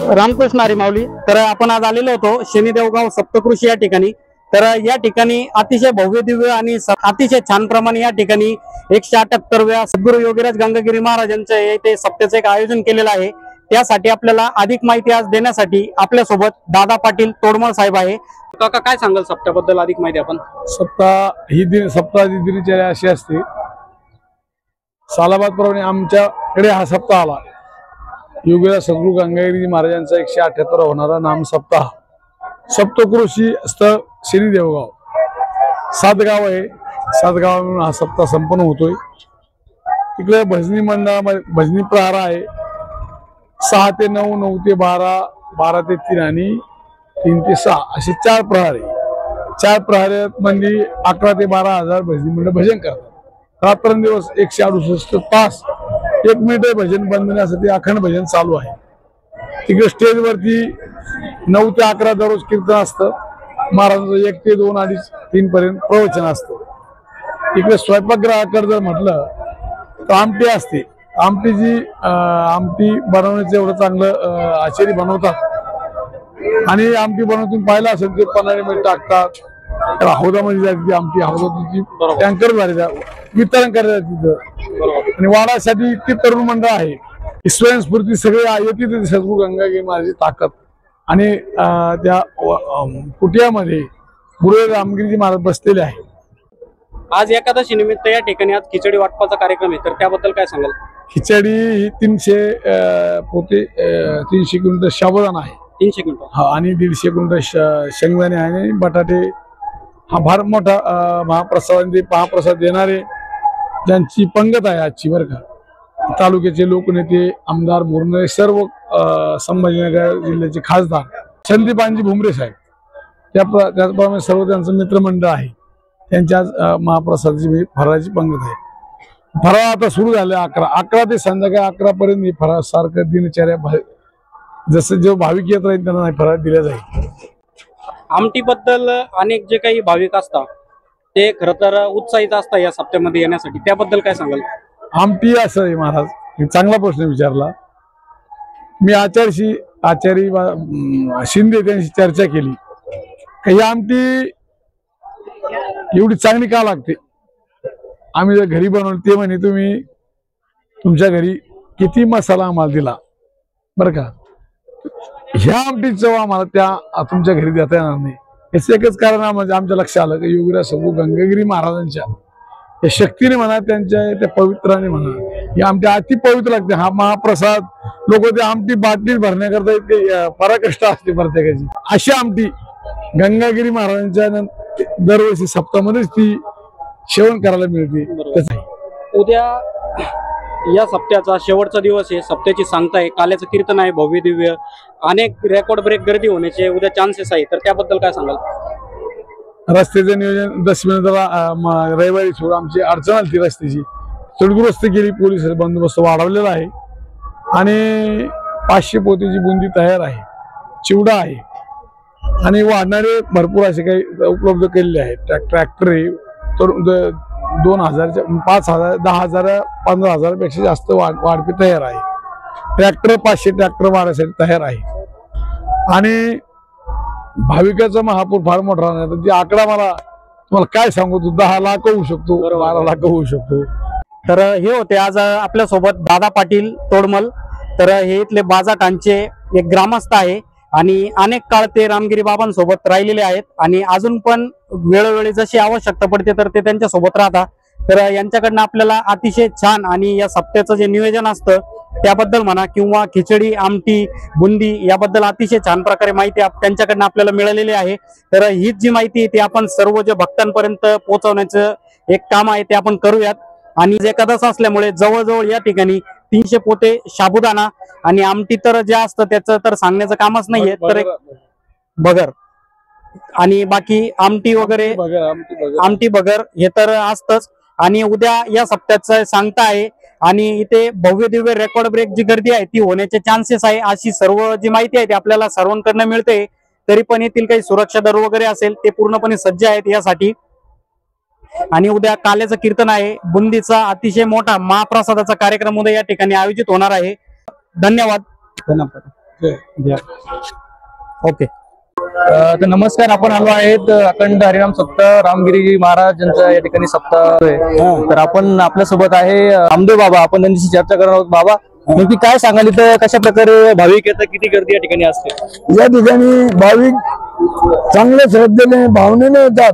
रामकृष्ण हरी माऊली। तर आपण आज आलेलो होतो शनिदेवगाव सप्तकृषी या ठिकाणी। तर या ठिकाणी अतिशय भव्य दिव्य आणि अतिशय छान प्रमाणे या ठिकाणी 178व्या सद्गुरू योगीराज गंगागिरी महाराजांच्या येथे सप्त्याचं एक आयोजन केलेलं आहे। त्यासाठी आपल्याला अधिक माहिती आज देण्यासाठी आपल्या सोबत दादा पाटील तोडमळ साहेब आहे। काका काय सांगाल सप्त्याबद्दल अधिक माहिती आपण? सप्ताह ही दिनचर्या अशी असते। सालाबाद प्रमाणे आमच्याकडे हा सप्ताह आला। योगीराज सद्गुरू गंगागिरी महाराजांचा 178 होणारा नाम सप्ताह सप्तकृषी स्थळ शनी देवगाव 7 गाव आहे। 7 गावांवरून हा सप्ताह संपन्न होतोय। तिकडे भजनी मंडळामध्ये भजनी प्रहार आहे 6 ते 9, 9 ते 12, 12 ते 3 आणि 3 ते 6 असे 4 प्रहार आहे। 4 प्रहारामध्ये 11 ते 12,000 भजनी मंडळ भजन करतात। रात्रंदिवस 168 तास 1 मिनिट भजन बंद होण्यासाठी अखंड भजन चालू आहे। तिकडे स्टेजवरती 9 ते 11 दररोज कीर्तन असतं। महाराजांचं 1 ते 2, 2:30, 3 पर्यंत प्रवचन असतं। इकडे स्वयंपाकगृहाकडे जर म्हटलं तर आमटी असते। आमटी बनवण्याचं एवढं चांगलं आचारी बनवतात आणि आमटी बनवून पाहिलं असेल ते पन्हाळीमध्ये टाकतात। हौदामध्ये जाते आमटी, हौदाची टँकर वितरण करतात तिथं। आणि वाडासाठी इतकी तरुण मंडळ आहे स्वयंस्फूर्ती सगळे येते सद्गुरू गंगागिरी महाराजांची ताकद। आणि त्या कुटियामध्ये गुरु रामगिरीजी महाराज बसलेले आहे। आज एकादशी निमित्त या ठिकाणी आज खिचडी वाटपाचा कार्यक्रम आहे, तर त्याबद्दल काय सांगाल? खिचडी ही 300 पोते 300 क्विंटल साबुदाणा आहे। 300 क्विंटल हा, आणि 150 क्विंटल शेंगदाणे आहे आणि बटाटे। हा फार मोठा महाप्रसाद देणारे ज्यांची पंगत आहे आजची बरं का। तालुक्याचे लोकनेते आमदार बोरणे सर्व संभाजीनगर जिल्ह्याचे खासदार संदीपानजी भुमरे साहेब त्याचप्रमाणे सर्व त्यांचं मित्रमंडळ आहे। त्यांच्या महाप्रसादाची फराळाची पंगत आहे। फराळ आता सुरू झाले 11 ते संध्याकाळी 11 पर्यंत फराळ सारखं दिनचर्या जसं जो भाविक येत राहील त्यांना फराळ दिला जाईल। आमटी बद्दल अनेक जे काही भाविक असतात ते खरं तर उत्साहित असतात या सप्त्यामध्ये येण्यासाठी, त्याबद्दल काय सांगाल? आमटी असं आहे महाराज, चांगला प्रश्न विचारला। मी आचार्य शिंदे त्यांची चर्चा केली की ही आमटी एवढी चांगली का लागते। आम्ही जर घरी बनवली ते म्हणे तुम्ही तुमच्या घरी किती मसाला आम्हाला दिला बरं का, ह्या आमटी चव आम्हाला त्या तुमच्या घरी देता येणार नाही। याचं एकच कारण आमच्या लक्षात आलं की योगीराज सद्गुरू गंगागिरी महाराजांच्या या शक्तीने म्हणा, त्यांच्या त्या पवित्राने म्हणा, ही आमटी अति पवित्र लागते। हा महाप्रसाद लोक ते आमटी बाटलीत भरण्याकरता इतके पराकष्ट असते प्रत्येकाची। अशी आमटी गंगागिरी महाराजांच्या दरवर्षी सप्ताहामध्येच ती सेवन करायला मिळते। उद्या या सप्त्याचा शेवटचा दिवस आहे, सप्त्याची सांगता आहे, काल्याचं कीर्तन आहे भव्य दिव्य, अनेक रेकॉर्ड ब्रेक गर्दी होण्याचे उद्या चान्सेस आहे, तर त्याबद्दल काय सांगाल? रस्त्याचं नियोजन 10 मिनिटाला रविवारी थोडं आमची अडचण आली रस्त्याची, दुरुस्त केली। पोलीस बंदोबस्त वाढवलेला आहे आणि 500 पोतीची बुंदी तयार आहे, चिवडा आहे आणि वाढणारे भरपूर असे काही उपलब्ध केलेले आहेत। ट्रॅक्टर आहे तर 2000, 5000, 10,000, 15,000 पेक्षा जास्त वाढपी तयार आहे। ट्रॅक्टर 500 ट्रॅक्टर वाढायसाठी तयार आहे आणि भाविकाचा महापूर फार मोठा राहणार। जे आकडा मला तुम्हाला काय सांगू, 10 लाख होऊ शकतो, 12 लाख होऊ शकतो। तर हे होते आज आपल्या सोबत दादा पाटील तोडमल। तर हे इथले बाजाटांचे एक ग्रामस्थ आहे आणि अनेक काळ ते रामगिरी बाबांसोबत राहिलेले आहेत आणि अजून पण वेळोवेळी जशी आवश्यकता पडते तर ते त्यांच्या सोबत राहतात। तर यांच्याकडनं आपल्याला अतिशय छान आणि या सप्त्याचं जे नियोजन असतं त्याबद्दल म्हणा किंवा खिचडी, आमटी, बुंदी याबद्दल अतिशय छान प्रकारे माहिती त्यांच्याकडनं आपल्याला मिळालेली आहे। तर हीच जी माहिती ती आपण सर्व जे भक्तांपर्यंत पोहोचवण्याचं एक काम आहे ते आपण करूयात। आणि एकादश असल्यामुळे जवळजवळ या ठिकाणी 300 पोते साबुदाणा आणि आमटी तर जे असतं त्याचं तर सांगण्याचं कामच नाहीये। तर एक बगर आणि बाकी आमटी वगैरे आमटी बगर हे तर असतच। आणि उद्या या सप्त्याचं सांगता आहे आणि इथे भव्य दिव्य रेकॉर्ड ब्रेक जी गर्दी आहे ती होण्याचे चान्सेस आहे, अशी सर्व जी माहिती आहे ती आपल्याला सर्वांकडनं मिळते। तरी पण येथील काही सुरक्षा दर वगैरे असेल ते पूर्णपणे सज्ज आहेत यासाठी। आणि उद्या काल्याचं कीर्तन आहे, बुंदीचा अतिशय मोठा महाप्रसादाचा कार्यक्रम उद्या या ठिकाणी आयोजित होणार आहे। धन्यवाद। ओके. तर नमस्कार, आपण आलो आहेत अखंड हरिनाम सप्ताह रामगिरी महाराज यांचा या ठिकाणी सप्ताह आहे. तर आपण आपल्यासोबत आहे रामदेव बाबा, आपण त्यांच्याशी चर्चा करणार आहोत. बाबा, नक्की काय सांगाल, इथं कशा प्रकारे भाविक येतात, किती गर्दी या ठिकाणी असते? या ठिकाणी भाविक चांगल्या श्रद्धेने भावनेने येतात,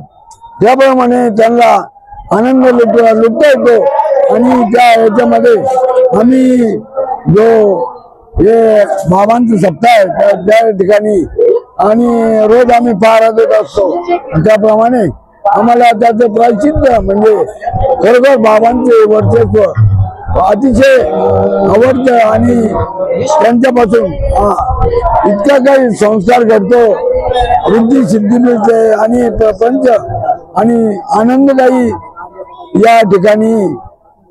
त्याप्रमाणे त्यांना आनंद लुटता येतो. आणि त्या याच्यामध्ये आम्ही जो हे बाबांचं सप्ताह आहे त्या ठिकाणी आणि रोज आम्ही पहारा देत असतो. त्याप्रमाणे आम्हाला त्याचं प्रायश्चित्त म्हणजे खरोखर बाबांचे वर्चस्व अतिशय आवडतं आणि त्यांच्यापासून इतका काही संस्कार करतो, वृद्धी सिद्धी मिळते आणि प्रपंच आणि आनंददायी या ठिकाणी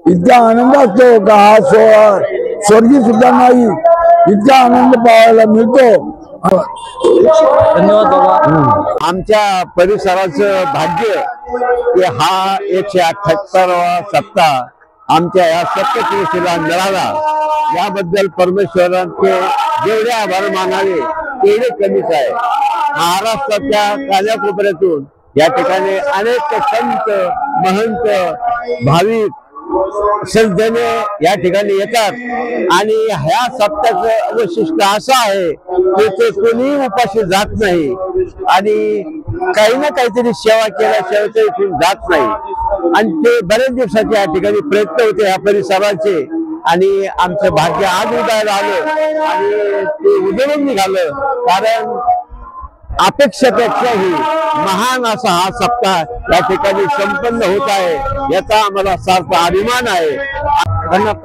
इतका आनंद असतो का हा सोहळा स्वर्गी सुद्धा नाही इतका आनंद पाहायला मिळतो. धन्यवाद बाबा. आमच्या परिसराचं भाग्य की हा 178वा सप्ताह आमच्या या सप्तपुरुषीला मिळाला, याबद्दल परमेश्वरांचे जेवढे आभार मानावे तेवढे कमीच आहे. महाराष्ट्राच्या कानाकोपऱ्यातून या ठिकाणी अनेक संत महंत भाविक श्रद्धेने या ठिकाणी येतात आणि ह्या सप्त्याचं वैशिष्ट्य असं आहे की ते कोणी उपाशी जात नाही आणि काही ना काहीतरी सेवा केल्याशिवाय ते इथून जात नाही. आणि ते बरेच दिवसाचे या ठिकाणी प्रयत्न होते ह्या परिसराचे आणि आमचं भाग्य आज उदयाला आलं आणि ते उजळून निघालं. कारण अपेक्षेपेक्षाही महान असा हा सप्ताह या ठिकाणी संपन्न होत आहे, याचा आम्हाला सार्थ अभिमान आहे. धन्यवाद.